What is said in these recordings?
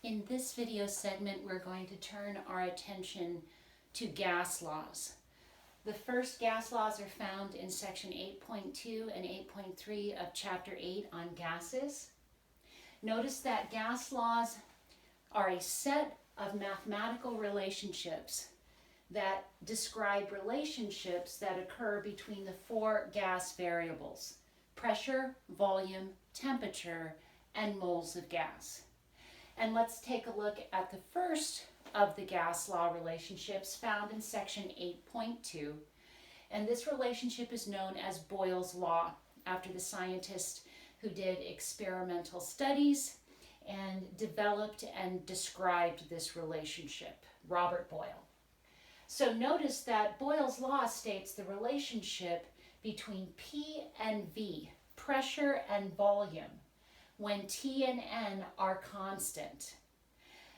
In this video segment, we're going to turn our attention to gas laws. The first gas laws are found in section 8.2 and 8.3 of chapter 8 on gases. Notice that gas laws are a set of mathematical relationships that describe relationships that occur between the four gas variables: pressure, volume, temperature, and moles of gas. And let's take a look at the first of the gas law relationships found in section 8.2. And this relationship is known as Boyle's law, after the scientist who did experimental studies and developed and described this relationship, Robert Boyle. So notice that Boyle's law states the relationship between P and V, pressure and volume, when T and N are constant.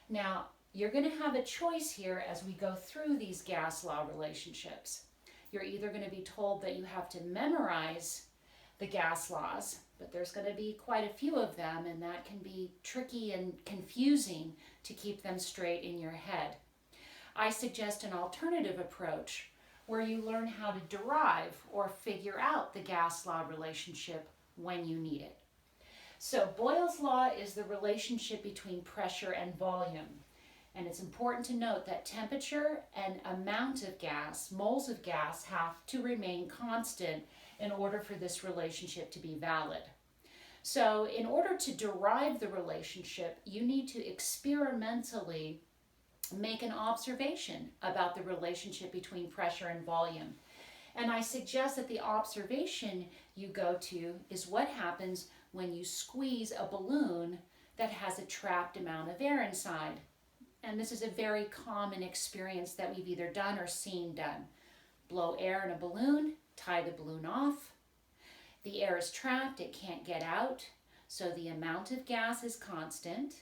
Now, you're going to have a choice here as we go through these gas law relationships. You're either going to be told that you have to memorize the gas laws, but there's going to be quite a few of them, and that can be tricky and confusing to keep them straight in your head. I suggest an alternative approach where you learn how to derive or figure out the gas law relationship when you need it. So Boyle's law is the relationship between pressure and volume. And it's important to note that temperature and amount of gas, moles of gas, have to remain constant in order for this relationship to be valid. So in order to derive the relationship, you need to experimentally make an observation about the relationship between pressure and volume. And I suggest that the observation you go to is what happens when you squeeze a balloon that has a trapped amount of air inside. And this is a very common experience that we've either done or seen done. Blow air in a balloon, tie the balloon off. The air is trapped, it can't get out, so the amount of gas is constant.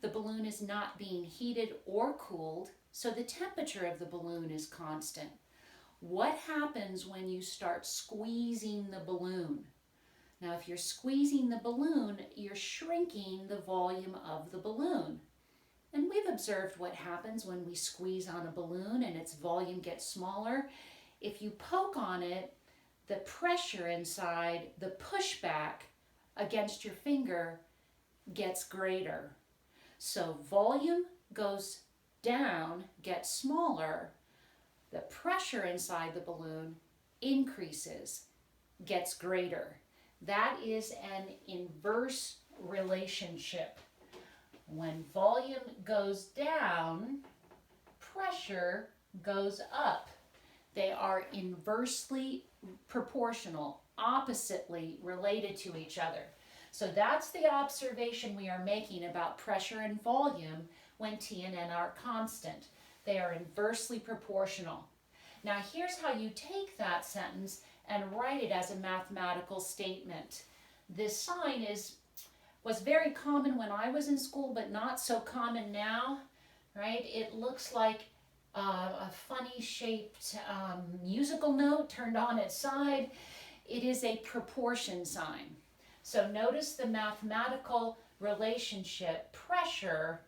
The balloon is not being heated or cooled, so the temperature of the balloon is constant. What happens when you start squeezing the balloon? Now, if you're squeezing the balloon, you're shrinking the volume of the balloon. And we've observed what happens when we squeeze on a balloon and its volume gets smaller. If you poke on it, the pressure inside, the pushback against your finger gets greater. So volume goes down, gets smaller. The pressure inside the balloon increases, gets greater. That is an inverse relationship. When volume goes down, pressure goes up. They are inversely proportional, oppositely related to each other. So that's the observation we are making about pressure and volume when T and N are constant. They are inversely proportional. Now here's how you take that sentence and write it as a mathematical statement. This sign was very common when I was in school, but not so common now, right? It looks like a funny shaped musical note turned on its side. It is a proportion sign. So notice the mathematical relationship. Pressure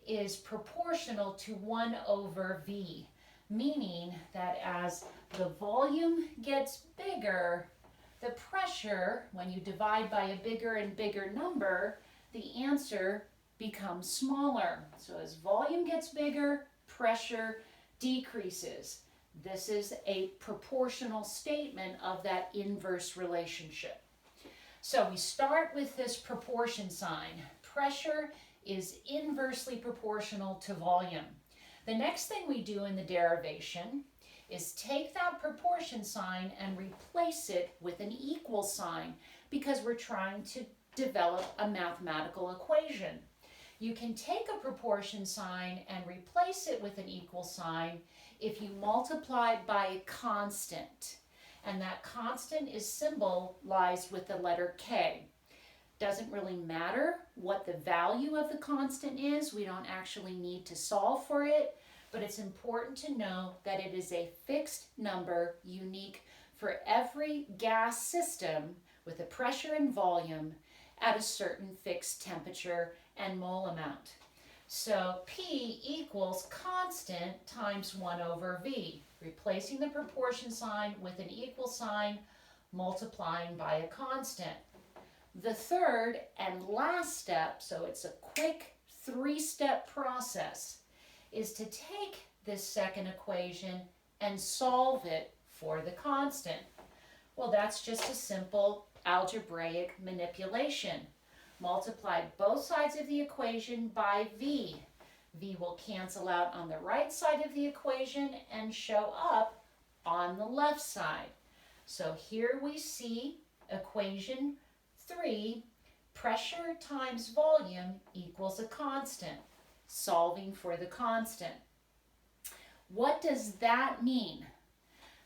is proportional to 1 over V, meaning that as the volume gets bigger, the pressure, when you divide by a bigger and bigger number, the answer becomes smaller. So as volume gets bigger, pressure decreases. This is a proportional statement of that inverse relationship. So we start with this proportion sign. Pressure is inversely proportional to volume. The next thing we do in the derivation is take that proportion sign and replace it with an equal sign, because we're trying to develop a mathematical equation. You can take a proportion sign and replace it with an equal sign if you multiply by a constant. And that constant is symbolized with the letter K. Doesn't really matter what the value of the constant is. We don't actually need to solve for it, but it's important to know that it is a fixed number unique for every gas system with a pressure and volume at a certain fixed temperature and mole amount. So P equals constant times 1 over V, replacing the proportion sign with an equal sign, multiplying by a constant. The third and last step, so it's a quick 3-step process, is to take this second equation and solve it for the constant. Well, that's just a simple algebraic manipulation. Multiply both sides of the equation by V. V will cancel out on the right side of the equation and show up on the left side. So here we see equation 3, pressure times volume equals a constant, solving for the constant. What does that mean?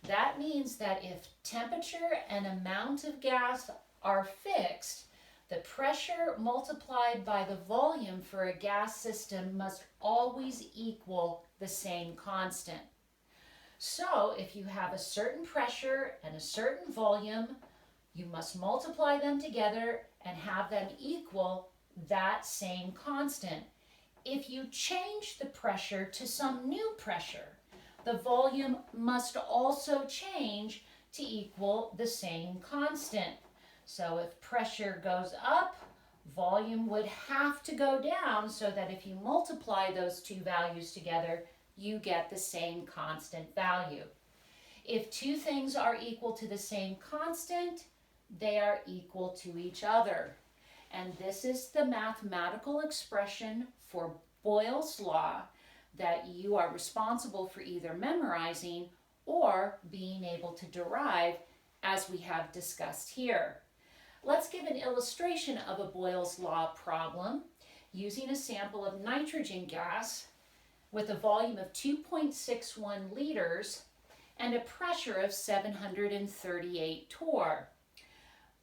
That means that if temperature and amount of gas are fixed, the pressure multiplied by the volume for a gas system must always equal the same constant. So if you have a certain pressure and a certain volume, you must multiply them together and have them equal that same constant. If you change the pressure to some new pressure, the volume must also change to equal the same constant. So if pressure goes up, volume would have to go down so that if you multiply those two values together, you get the same constant value. If two things are equal to the same constant, they are equal to each other. And this is the mathematical expression for Boyle's law that you are responsible for either memorizing or being able to derive, as we have discussed here. Let's give an illustration of a Boyle's law problem using a sample of nitrogen gas with a volume of 2.61 liters and a pressure of 738 torr.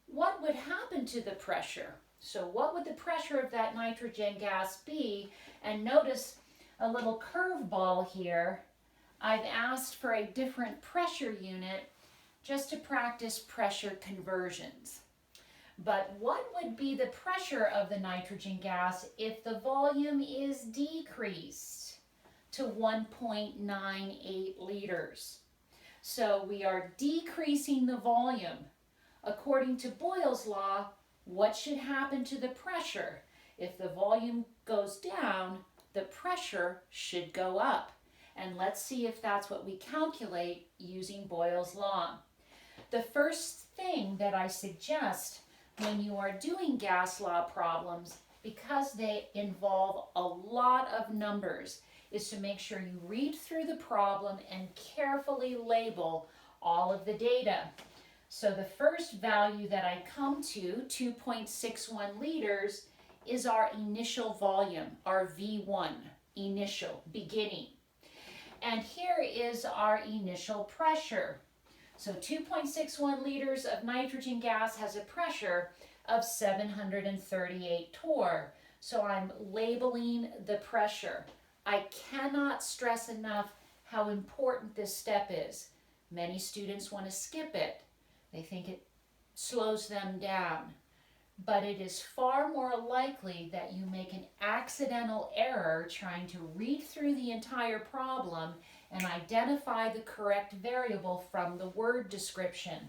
What would happen to the pressure? So what would the pressure of that nitrogen gas be? And notice a little curveball here. I've asked for a different pressure unit just to practice pressure conversions. But what would be the pressure of the nitrogen gas if the volume is decreased to 1.98 liters? So we are decreasing the volume. According to Boyle's law, what should happen to the pressure? If the volume goes down, the pressure should go up. And let's see if that's what we calculate using Boyle's law. The first thing that I suggest when you are doing gas law problems, because they involve a lot of numbers, is to make sure you read through the problem and carefully label all of the data. So the first value that I come to, 2.61 liters, is our initial volume, our V1, initial, beginning. And here is our initial pressure. So 2.61 liters of nitrogen gas has a pressure of 738 torr. So I'm labeling the pressure. I cannot stress enough how important this step is. Many students want to skip it. They think it slows them down. But it is far more likely that you make an accidental error trying to read through the entire problem and identify the correct variable from the word description.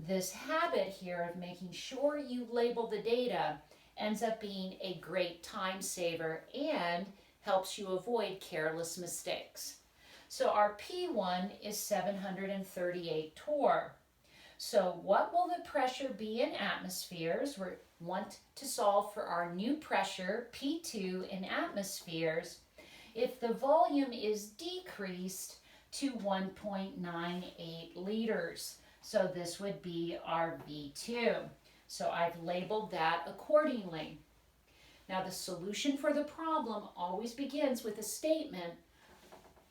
This habit here of making sure you label the data ends up being a great time saver and helps you avoid careless mistakes. So our P1 is 738 torr. So what will the pressure be in atmospheres? We want to solve for our new pressure, P2 in atmospheres, if the volume is decreased to 1.98 liters. So this would be our V2. So I've labeled that accordingly. Now the solution for the problem always begins with a statement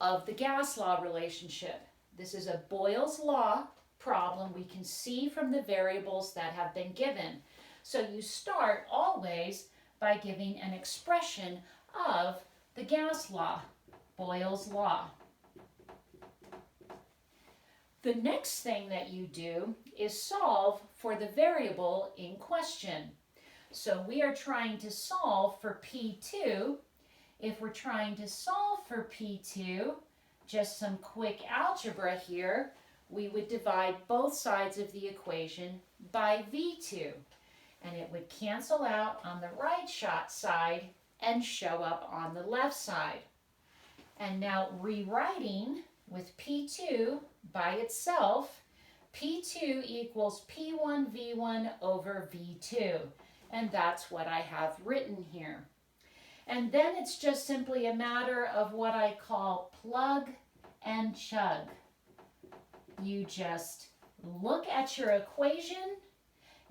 of the gas law relationship. This is a Boyle's law problem we can see from the variables that have been given. So you start always by giving an expression of the gas law, Boyle's law. The next thing that you do is solve for the variable in question. So we are trying to solve for P2 If we're trying to solve for P2, just some quick algebra here, we would divide both sides of the equation by V2. And it would cancel out on the right side and show up on the left side. And now rewriting with P2 by itself, P2 equals P1 V1 over V2. And that's what I have written here. And then it's just simply a matter of what I call plug and chug. You just look at your equation,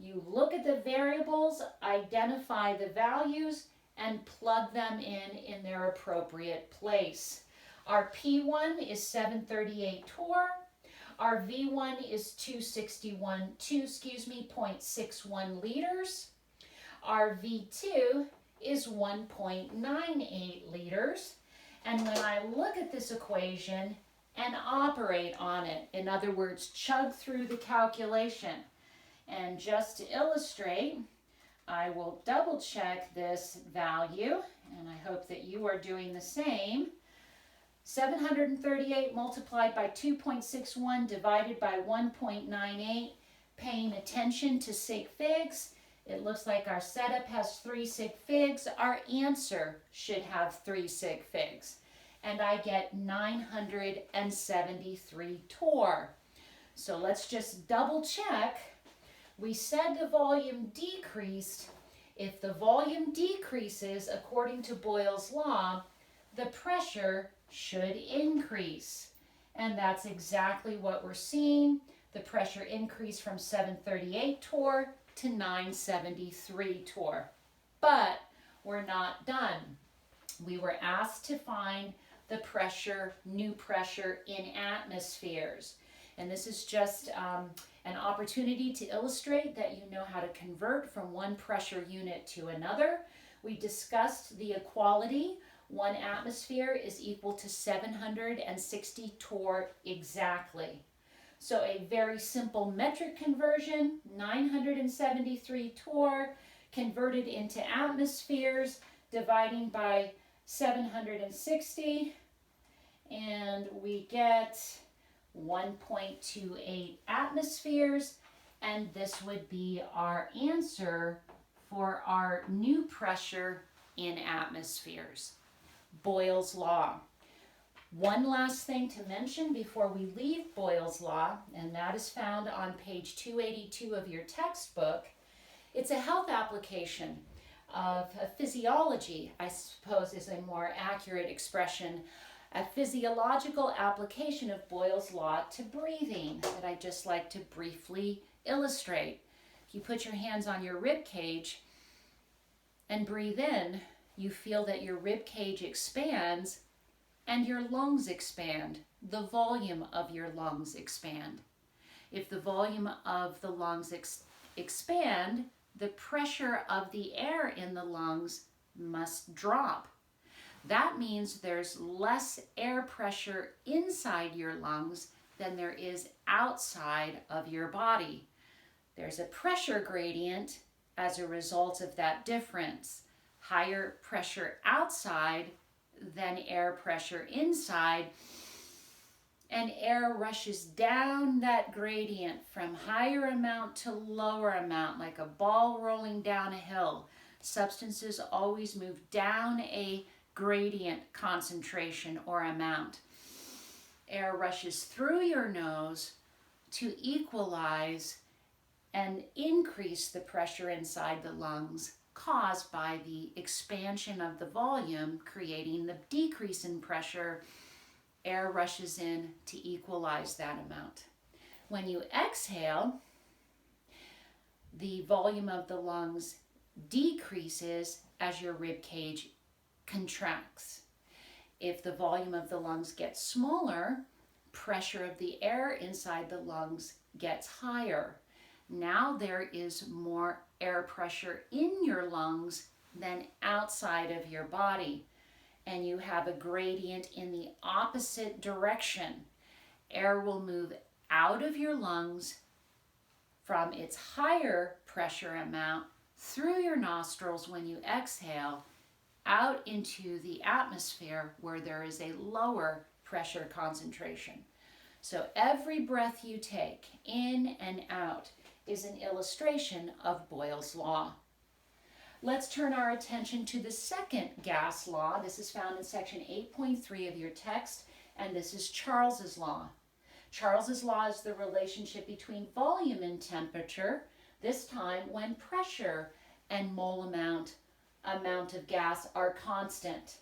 you look at the variables, identify the values, and plug them in their appropriate place. Our P1 is 738 torr. Our V1 is 0.61 liters. Our V2 is 1.98 liters. And when I look at this equation and operate on it, in other words, chug through the calculation, and just to illustrate, I will double check this value, and I hope that you are doing the same. 738 multiplied by 2.61 divided by 1.98, paying attention to sig figs. It looks like our setup has 3 sig figs. Our answer should have 3 sig figs. And I get 973 torr. So let's just double check. We said the volume decreased. If the volume decreases according to Boyle's law, the pressure should increase. And that's exactly what we're seeing. The pressure increased from 738 torr to 973 torr. But we're not done. We were asked to find the pressure, new pressure in atmospheres. And this is just an opportunity to illustrate that you know how to convert from one pressure unit to another. We discussed the equality. 1 atmosphere is equal to 760 torr exactly. So a very simple metric conversion, 973 torr converted into atmospheres, dividing by 760, and we get 1.28 atmospheres, and this would be our answer for our new pressure in atmospheres. Boyle's law. One last thing to mention before we leave Boyle's law, and that is found on page 282 of your textbook. It's a health application of physiology, I suppose is a more accurate expression, a physiological application of Boyle's law to breathing that I'd just like to briefly illustrate. If you put your hands on your rib cage and breathe in, you feel that your rib cage expands and your lungs expand. The volume of your lungs expand. If the volume of the lungs expand, the pressure of the air in the lungs must drop. That means there's less air pressure inside your lungs than there is outside of your body. There's a pressure gradient as a result of that difference. Higher pressure outside than air pressure inside, and air rushes down that gradient from higher amount to lower amount, like a ball rolling down a hill. Substances always move down a gradient concentration or amount. Air rushes through your nose to equalize and increase the pressure inside the lungs caused by the expansion of the volume, creating the decrease in pressure. Air rushes in to equalize that amount. When you exhale, the volume of the lungs decreases as your rib cage contracts. If the volume of the lungs gets smaller, pressure of the air inside the lungs gets higher. Now there is more air pressure in your lungs than outside of your body, and you have a gradient in the opposite direction. Air will move out of your lungs from its higher pressure amount through your nostrils when you exhale, out into the atmosphere where there is a lower pressure concentration. So every breath you take, in and out, is an illustration of Boyle's law. Let's turn our attention to the second gas law. This is found in section 8.3 of your text, and this is Charles's law. Charles's law is the relationship between volume and temperature, this time when pressure and mole amount of gas are constant.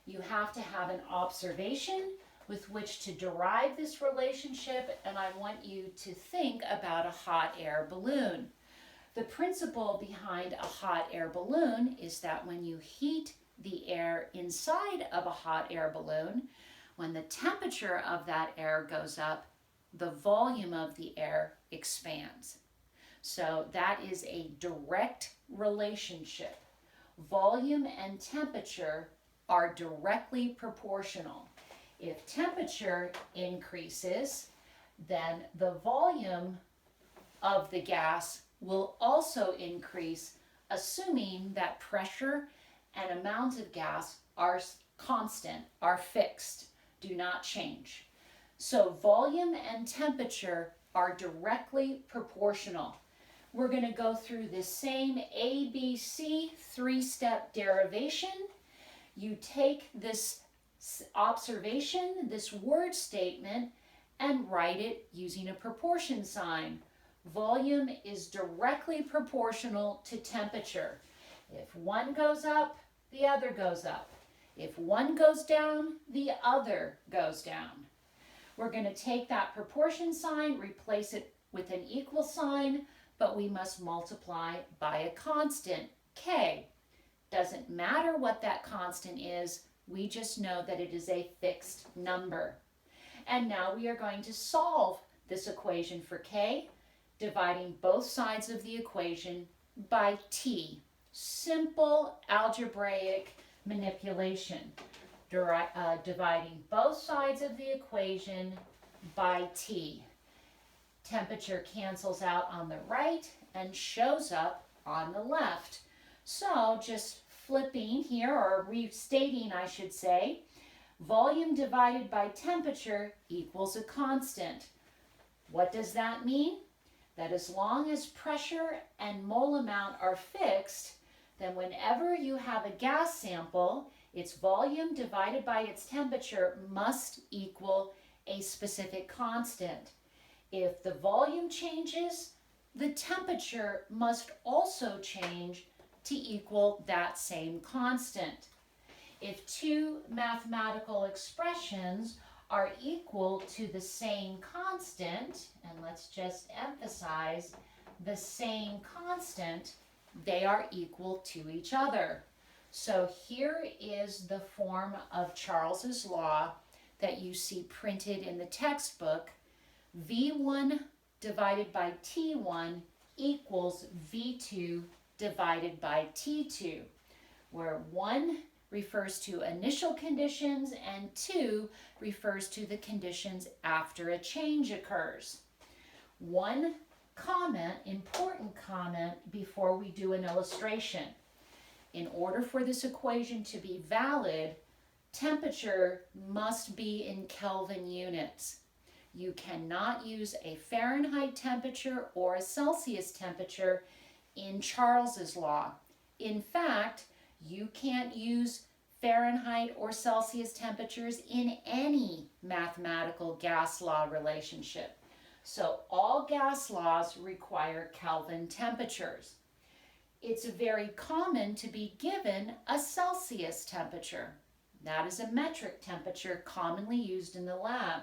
You have to have an observation with which to derive this relationship, and I want you to think about a hot air balloon. The principle behind a hot air balloon is that when you heat the air inside of a hot air balloon, when the temperature of that air goes up, the volume of the air expands. So that is a direct relationship. Volume and temperature are directly proportional. If temperature increases, then the volume of the gas will also increase, assuming that pressure and amount of gas are constant, are fixed, do not change. So volume and temperature are directly proportional. We're going to go through this same ABC three-step derivation. You take this observation, this word statement, and write it using a proportion sign. Volume is directly proportional to temperature. If one goes up, the other goes up. If one goes down, the other goes down. We're going to take that proportion sign, replace it with an equal sign, but we must multiply by a constant, K. Doesn't matter what that constant is, we just know that it is a fixed number. And now we are going to solve this equation for K, dividing both sides of the equation by T. Simple algebraic manipulation. Dividing both sides of the equation by T. Temperature cancels out on the right and shows up on the left. So just flipping here, or restating I should say, volume divided by temperature equals a constant. What does that mean? That as long as pressure and mole amount are fixed, then whenever you have a gas sample, its volume divided by its temperature must equal a specific constant. If the volume changes, the temperature must also change to equal that same constant. If two mathematical expressions are equal to the same constant, and let's just emphasize the same constant, they are equal to each other. So here is the form of Charles's law that you see printed in the textbook. V1 divided by T1 equals V2 divided by T2, where 1 refers to initial conditions and 2 refers to the conditions after a change occurs. One comment, important comment, before we do an illustration. In order for this equation to be valid, temperature must be in Kelvin units. You cannot use a Fahrenheit temperature or a Celsius temperature in Charles's law. In fact, you can't use Fahrenheit or Celsius temperatures in any mathematical gas law relationship. So all gas laws require Kelvin temperatures. It's very common to be given a Celsius temperature. That is a metric temperature commonly used in the lab.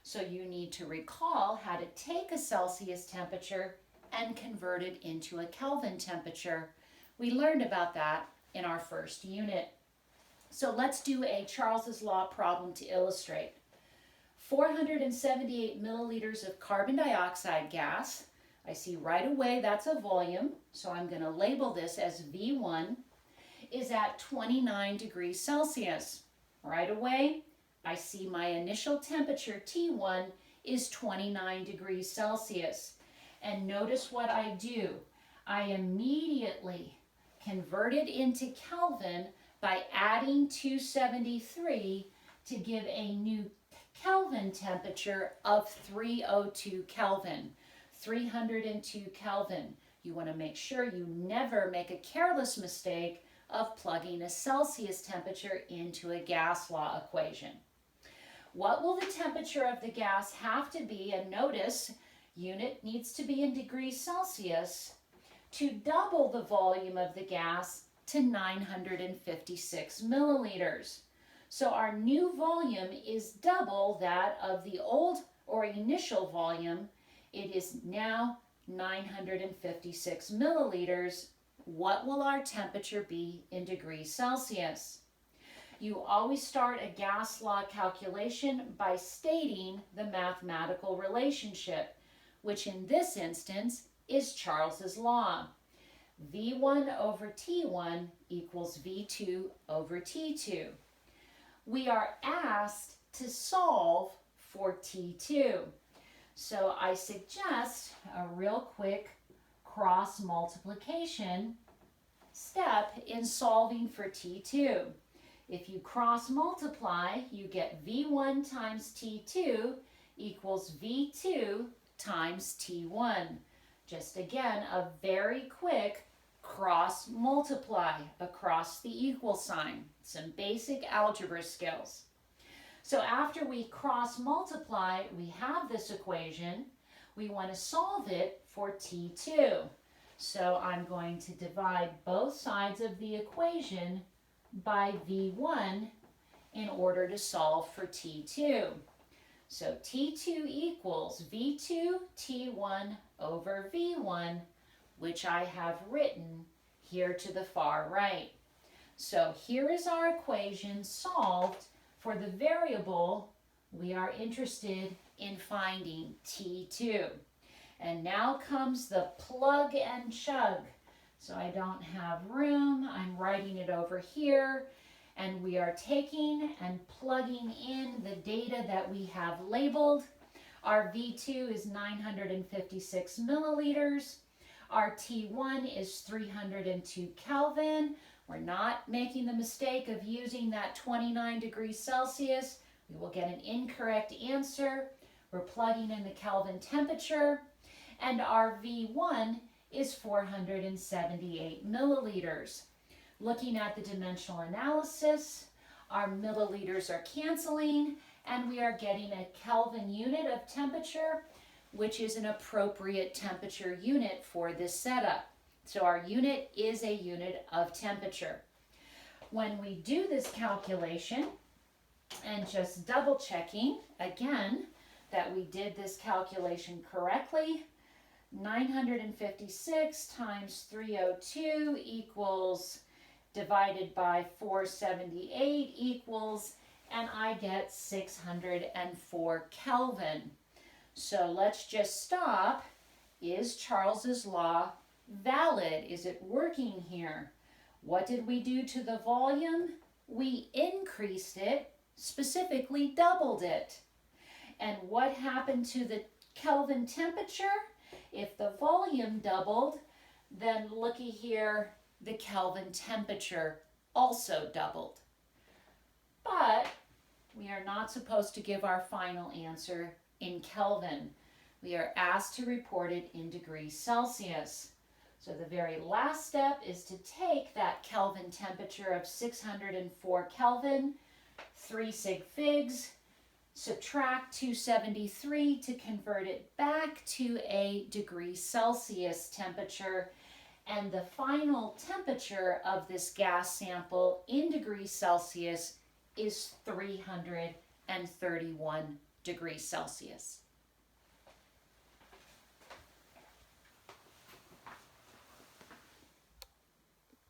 So you need to recall how to take a Celsius temperature and convert it into a Kelvin temperature. We learned about that in our first unit. So let's do a Charles's law problem to illustrate. 478 milliliters of carbon dioxide gas. I see right away that's a volume, so I'm going to label this as V1, is at 29 degrees Celsius. Right away, I see my initial temperature, T1, is 29 degrees Celsius. And notice what I do. I immediately convert it into Kelvin by adding 273 to give a new Kelvin temperature of 302 Kelvin, 302 Kelvin. You want to make sure you never make a careless mistake of plugging a Celsius temperature into a gas law equation. What will the temperature of the gas have to be? And notice, unit needs to be in degrees Celsius to double the volume of the gas to 956 milliliters. So our new volume is double that of the old or initial volume. It is now 956 milliliters. What will our temperature be in degrees Celsius? You always start a gas law calculation by stating the mathematical relationship, which in this instance is Charles's law. V1 over T1 equals V2 over T2. We are asked to solve for T2. So I suggest a real quick cross multiplication step in solving for T2. If you cross multiply, you get V1 times T2 equals V2 times T1. Just again, a very quick cross multiply across the equal sign. Some basic algebra skills. So after we cross multiply, we have this equation. We want to solve it for T2. So I'm going to divide both sides of the equation by V1 in order to solve for T2. So T2 equals V2 T1 over V1, which I have written here to the far right. So here is our equation solved for the variable we are interested in finding, T2. And now comes the plug and chug. So I don't have room, I'm writing it over here, and we are taking and plugging in the data that we have labeled. Our V2 is 956 milliliters. Our T1 is 302 Kelvin. We're not making the mistake of using that 29 degrees Celsius. We will get an incorrect answer. We're plugging in the Kelvin temperature. And our V1 is 478 milliliters. Looking at the dimensional analysis, our milliliters are canceling, and we are getting a Kelvin unit of temperature, which is an appropriate temperature unit for this setup. So our unit is a unit of temperature. When we do this calculation, and just double checking again that we did this calculation correctly, 956 times 302 equals, divided by 478 equals, and I get 604 Kelvin. So let's just stop. Is Charles's law valid? Is it working here? What did we do to the volume? We increased it, specifically doubled it. And what happened to the Kelvin temperature? If the volume doubled, then looky here, the Kelvin temperature also doubled. But we are not supposed to give our final answer in Kelvin. We are asked to report it in degrees Celsius. So the very last step is to take that Kelvin temperature of 604 Kelvin, 3 sig figs, subtract 273 to convert it back to a degrees Celsius temperature, and the final temperature of this gas sample in degrees Celsius is 331 degrees Celsius.